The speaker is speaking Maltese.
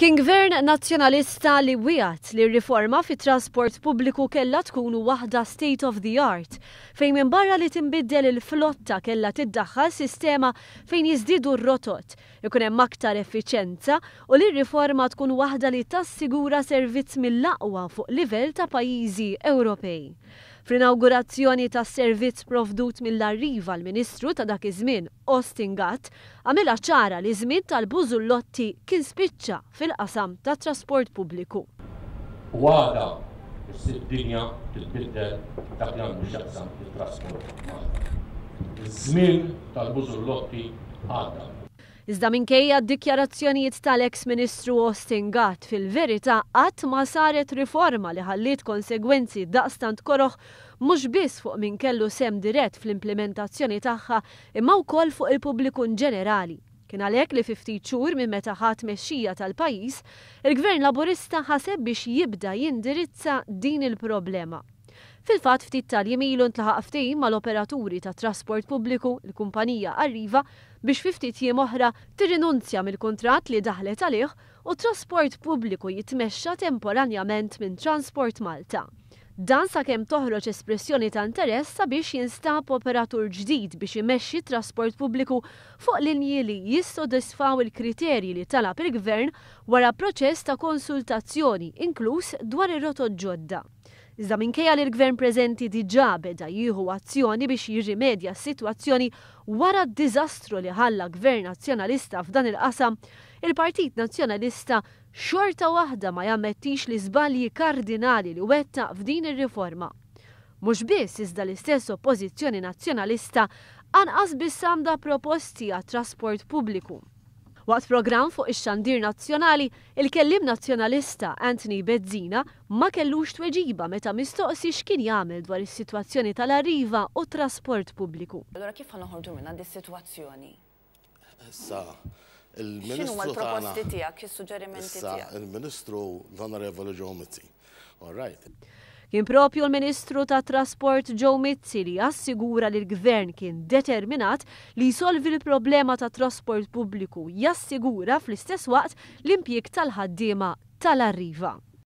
Kien Gvern Nazzjonalista li wieħed li r-riforma fit-trasport pubbliku kellha tkun waħda state of the art, fejn minn barra li tinbiddel il-flotta kellha tiddaħħal sistema fejn jiżdiedu r-rotot, ikun hemm aktar effiċjenza u li r-riforma tkun waħda li tassigura servizz mill-aqwa fuq livell ta' pajjiżi Ewropej. Fl-inaugurazzjoni tas servizz provdut mill-arriva l-Ministru ta' dak iż-żmien Gatt għamilha ċara li żmien tal-bużullotti kien spiċċa fil-qasam tat-trasport pubbliku. U għada is-dinja titbiddel dak li għandu x'jaqsam it-trasport. Iż-żmien tal-bużullotti għadda. Iżda minkejja d-dikjarazzjonijiet tal-eks Ministru Gatt fil-verità qatt ma saret riforma li ħalliet konsegwenzi daqstant koroħ mhux biss fuq min kellu sem dirett fl-implementazzjoni tagħha imma wkoll fuq il-pubbliku ġenerali. Kien għalhekk li fi ftit xhur minn meta ħadd mexxija tal-pajjiż, il-Gvern Laburista ħaseb biex jibda jindirizza din il-problema. Fil-fatt ftit tal-jiem ilu ntlaħaq ftehim mal-operaturi tat trasport pubbliku, il-kumpanija Arriva, biex fi ftit jiem oħra tirrinunzja mill-kuntratt li daħlet għalih u trasport pubbliku jitmexxa temporanjament minn Transport Malta. Dan sakemm toħroġ espressjoni ta' interess sabiex jinstab operatur ġdid biex imexxi trasport pubbliku fuq linji li jissodisfaw il-kriterji li talab il-Gvern wara proċess ta' konsultazzjoni inkluż dwar ir-rotot ġodda. Iżda minkejja li l-Gvern preżenti diġà beda jieħu azzjoni biex jirrimedja s-sitwazzjoni wara d-diżastru li ħalla Gvern Nazzjonalista f'dan il-qasam, il-Partit Nazzjonalista xorta waħda ma jammettix li żbalji kardinali li wettaq f'din ir-riforma. Mhux biss iżda l-istess oppożizzjoni nazzjonalista anqas biss għandha proposti għat-trasport pubbliku. Waqt programm fuq ix-xandir nazzjonali, il-kelliem nazzjonalista Anthony Bezzina ma kellux tweġiba meta mistoqsi x'kien jagħmel dwar is-sitwazzjoni tal-arriva u trasport pubbliku. Allura kif ħanoħorġu minn di sitwazzjoni? Issa, il-Ministru x'inhuma l-proposti tiegħek, is-suġġerimenti tiegħek? Il-Ministru l-Onorevoli Joe Mizzi. All right. Kien propju l-Ministru tat Trasport Joe Mizzi li assigura li l-Gvern kien determinat li jsolvi l-problema tat trasport pubbliku jassigura fl-istess waqt l-impjieg tal-ħaddiema tal-Arriva.